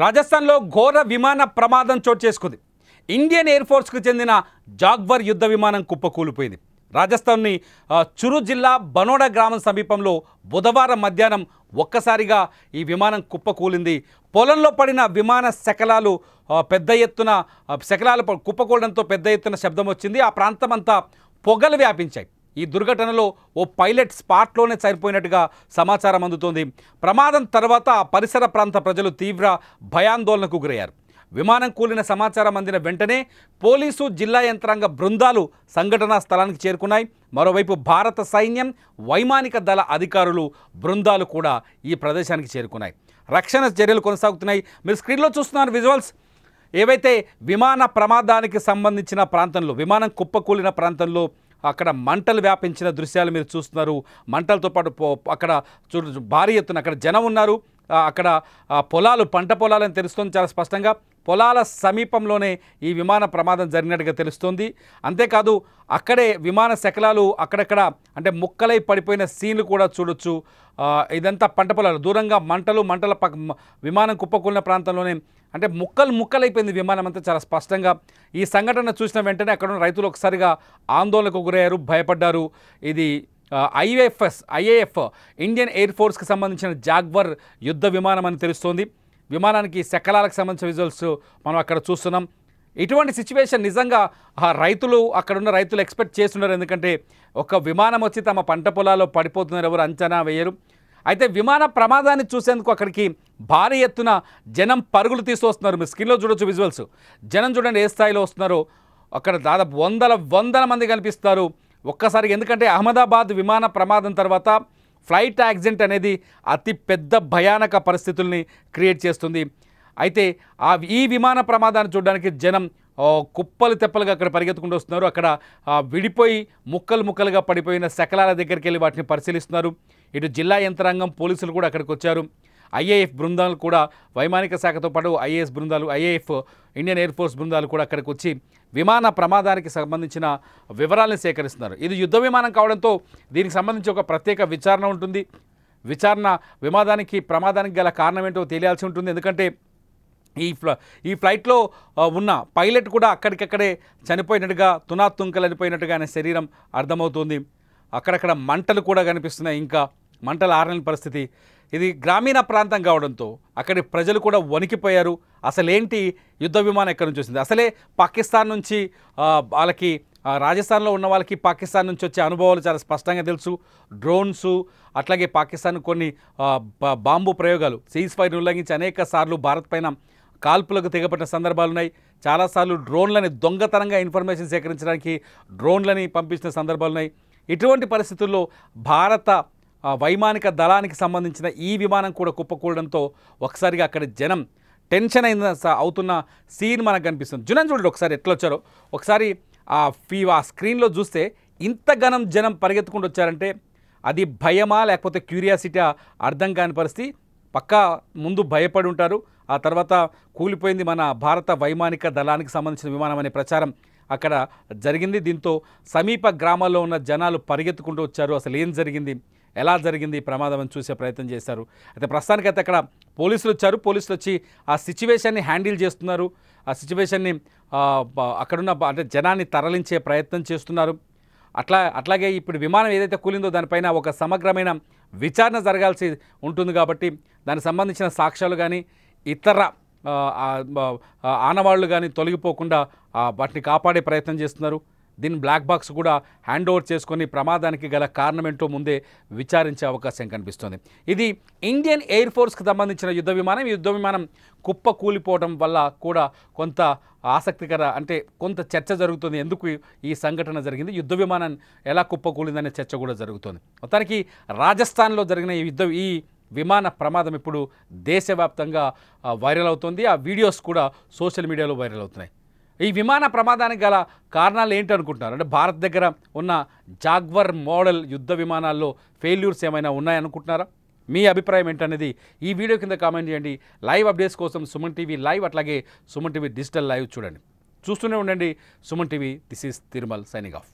రాజస్థాన్లో ఘోర విమాన ప్రమాదం చోటు చేసుకుంది. ఇండియన్ ఎయిర్ ఫోర్స్కు చెందిన జాగ్వర్ యుద్ధ విమానం కుప్పకూలిపోయింది. రాజస్థాన్ని చురు జిల్లా బనోడా గ్రామం సమీపంలో బుధవారం మధ్యాహ్నం ఒక్కసారిగా ఈ విమానం కుప్పకూలింది. పొలంలో పడిన విమాన శకలాలు పెద్ద ఎత్తున కుప్పకూలడంతో పెద్ద ఎత్తున శబ్దం వచ్చింది. ఆ ప్రాంతమంతా పొగలు వ్యాపించాయి. ఈ దుర్ఘటనలో ఓ పైలట్ స్పాట్లోనే చనిపోయినట్టుగా సమాచారం అందుతోంది. ప్రమాదం తర్వాత పరిసర ప్రాంత ప్రజలు తీవ్ర భయాందోళనకు గురయ్యారు. విమానం కూలిన సమాచారం అందిన వెంటనే పోలీసు, జిల్లా యంత్రాంగ బృందాలు సంఘటనా స్థలానికి చేరుకున్నాయి. మరోవైపు భారత సైన్యం, వైమానిక దళ అధికారులు బృందాలు కూడా ఈ ప్రదేశానికి చేరుకున్నాయి. రక్షణ చర్యలు కొనసాగుతున్నాయి. మీరు స్క్రీన్లో చూస్తున్నారు విజువల్స్. ఏవైతే విమాన ప్రమాదానికి సంబంధించిన ప్రాంతంలో, విమానం కుప్పకూలిన ప్రాంతంలో అక్కడ మంటలు వ్యాపించిన దృశ్యాలు మీరు చూస్తున్నారు. మంటలతో పాటు అక్కడ భారీ ఎత్తున అక్కడ జనం ఉన్నారు. అక్కడ పొలాలు, పంట పొలాలని తెలుస్తుంది చాలా స్పష్టంగా. పొలాల సమీపంలోనే ఈ విమాన ప్రమాదం జరిగినట్టుగా తెలుస్తోంది. అంతేకాదు అక్కడే విమాన శకలాలు అక్కడక్కడ అంటే ముక్కలై పడిపోయిన సీన్లు కూడా చూడొచ్చు. ఇదంతా పంట పొలాలు, దూరంగా మంటల విమానం కుప్పకూలిన ప్రాంతంలోనే అంటే ముక్కలైపోయింది విమానం అంతా చాలా స్పష్టంగా. ఈ సంఘటన చూసిన వెంటనే అక్కడ ఉన్న రైతులు ఒకసారిగా ఆందోళనకు గురయ్యారు, భయపడ్డారు. ఇది ఐఏఎఫ్ ఇండియన్ ఎయిర్ ఫోర్స్కి సంబంధించిన జాగ్వర్ యుద్ధ విమానం అని తెలుస్తోంది. విమానానికి శకలాలకు సంబంధించిన విజువల్స్ మనం అక్కడ చూస్తున్నాం. ఇటువంటి సిచ్యువేషన్ నిజంగా రైతులు, అక్కడున్న రైతులు ఎక్స్పెక్ట్ చేస్తున్నారు. ఎందుకంటే ఒక విమానం వచ్చి తమ పంట పొలాల్లో పడిపోతున్నారు, ఎవరు అంచనా వేయరు. అయితే విమాన ప్రమాదాన్ని చూసేందుకు అక్కడికి భారీ ఎత్తున జనం పరుగులు తీసుకొస్తున్నారు. మీరు స్క్రీన్లో చూడొచ్చు విజువల్స్. జనం చూడండి ఏ స్థాయిలో వస్తున్నారో. అక్కడ దాదాపు వందల మంది కనిపిస్తారు ఒక్కసారి. ఎందుకంటే అహ్మదాబాద్ విమాన ప్రమాదం తర్వాత ఫ్లైట్ యాక్సిడెంట్ అనేది అతి పెద్ద భయానక పరిస్థితుల్ని క్రియేట్ చేస్తుంది. అయితే ఈ విమాన ప్రమాదాన్ని చూడడానికి జనం కుప్పలు తెప్పలుగా అక్కడ పరిగెత్తుకుంటూ వస్తున్నారు. అక్కడ విడిపోయి ముక్కలుగా పడిపోయిన శకలాల దగ్గరికి వెళ్ళి వాటిని పరిశీలిస్తున్నారు. ఇటు జిల్లా యంత్రాంగం, పోలీసులు కూడా అక్కడికి వచ్చారు. ఐఏఎఫ్ బృందాలు కూడా, వైమానిక శాఖతో పాటు ఐఏఎఫ్ ఇండియన్ ఎయిర్ ఫోర్స్ బృందాలు కూడా అక్కడికి వచ్చి విమాన ప్రమాదానికి సంబంధించిన వివరాలను సేకరిస్తున్నారు. ఇది యుద్ధ విమానం కావడంతో దీనికి సంబంధించి ఒక ప్రత్యేక విచారణ ఉంటుంది. ప్రమాదానికి గల కారణం ఏంటో తెలియాల్సి ఉంటుంది. ఎందుకంటే ఈ ఫ్లైట్లో ఉన్న పైలట్ కూడా అక్కడికక్కడే చనిపోయినట్టుగా, తునాతుంకలనిపోయినట్టుగా ఆయన శరీరం అర్థమవుతుంది. అక్కడక్కడ మంటలు కూడా కనిపిస్తున్నాయి. ఇంకా మంటలు ఆరని పరిస్థితి. ఇది గ్రామీణ ప్రాంతం కావడంతో అక్కడి ప్రజలు కూడా వణికిపోయారు. అసలేంటి యుద్ధ విమానం ఎక్కడి నుంచి వచ్చింది? అసలే పాకిస్తాన్ నుంచి వాళ్ళకి, రాజస్థాన్లో ఉన్న వాళ్ళకి పాకిస్తాన్ నుంచి వచ్చే అనుభవాలు చాలా స్పష్టంగా తెలుసు. డ్రోన్స్, అట్లాగే పాకిస్తాన్ కొన్ని బాంబు ప్రయోగాలు, సీజ్ ఫైర్ ఉల్లంఘించి అనేక సార్లు భారత్ పైన కాల్పులకు తెగపట్టిన సందర్భాలు ఉన్నాయి. చాలాసార్లు డ్రోన్లని దొంగతనంగా ఇన్ఫర్మేషన్ సేకరించడానికి డ్రోన్లని పంపించిన సందర్భాలు ఉన్నాయి. ఇటువంటి పరిస్థితుల్లో భారత వైమానిక దళానికి సంబంధించిన ఈ విమానం కూడా కుప్పకూలడంతో ఒకసారిగా అక్కడ జనం టెన్షన్ అవుతున్న సీన్ మనకు కనిపిస్తుంది. చూడండి ఒకసారి ఎట్లా వచ్చారో. ఒకసారి ఆ స్క్రీన్లో చూస్తే ఇంత జనం పరిగెత్తుకుంటూ వచ్చారంటే అది భయమా లేకపోతే క్యూరియాసిటీ అర్థం కాని పరిస్థితి. పక్కా ముందు భయపడి ఉంటారు. ఆ తర్వాత కూలిపోయింది మన భారత వైమానిక దళానికి సంబంధించిన విమానం అనే ప్రచారం అక్కడ జరిగింది. దీంతో సమీప గ్రామాల్లో ఉన్న జనాలు పరిగెత్తుకుంటూ వచ్చారు. అసలు ఏం జరిగింది, ఎలా జరిగింది ప్రమాదం అని చూసే ప్రయత్నం చేశారు. అయితే ప్రస్తుతానికైతే అక్కడ పోలీసులు వచ్చారు. పోలీసులు వచ్చి ఆ సిచ్యువేషన్ని హ్యాండిల్ చేస్తున్నారు. ఆ సిచ్యువేషన్ని అక్కడున్న అంటే జనాన్ని తరలించే ప్రయత్నం చేస్తున్నారు. అట్లాగే ఇప్పుడు విమానం ఏదైతే కూలిందో దానిపైన ఒక సమగ్రమైన విచారణ జరగాల్సి ఉంటుంది. కాబట్టి దానికి సంబంధించిన సాక్ష్యాలు కానీ ఇతర ఆనవాళ్లు కానీ తొలగిపోకుండా వాటిని కాపాడే ప్రయత్నం చేస్తున్నారు. దీన్ని బ్లాక్ బాక్స్ కూడా హ్యాండ్ ఓవర్ చేసుకొని ప్రమాదానికి గల కారణం ఏంటో ముందే విచారించే అవకాశం కనిపిస్తుంది. ఇది ఇండియన్ ఎయిర్ ఫోర్స్కి సంబంధించిన యుద్ధ విమానం. ఈ యుద్ధ విమానం కుప్ప కూలిపోవడం వల్ల కూడా కొంత ఆసక్తికర, అంటే కొంత చర్చ జరుగుతుంది. ఎందుకు ఈ సంఘటన జరిగింది, యుద్ధ విమానం ఎలా కుప్ప కూలిందనే చర్చ కూడా జరుగుతుంది. మొత్తానికి రాజస్థాన్లో జరిగిన ఈ విమాన ప్రమాదం ఇప్పుడు దేశవ్యాప్తంగా వైరల్ అవుతుంది. ఆ వీడియోస్ కూడా సోషల్ మీడియాలో వైరల్ అవుతున్నాయి. ఈ విమాన ప్రమాదానికి గల కారణాలు ఏంటి అనుకుంటున్నారు? అంటే భారత్ దగ్గర ఉన్న జాగ్వర్ మోడల్ యుద్ధ విమానాల్లో ఫెయిల్యూర్స్ ఏమైనా ఉన్నాయనుకుంటున్నారా? మీ అభిప్రాయం ఏంటనేది ఈ వీడియో కింద కామెంట్ చేయండి. లైవ్ అప్డేట్స్ కోసం సుమన్ టీవీ లైవ్, అట్లాగే సుమన్ టీవీ డిజిటల్ లైవ్ చూడండి. చూస్తూనే ఉండండి Suman TV. This is Tirumal signing of.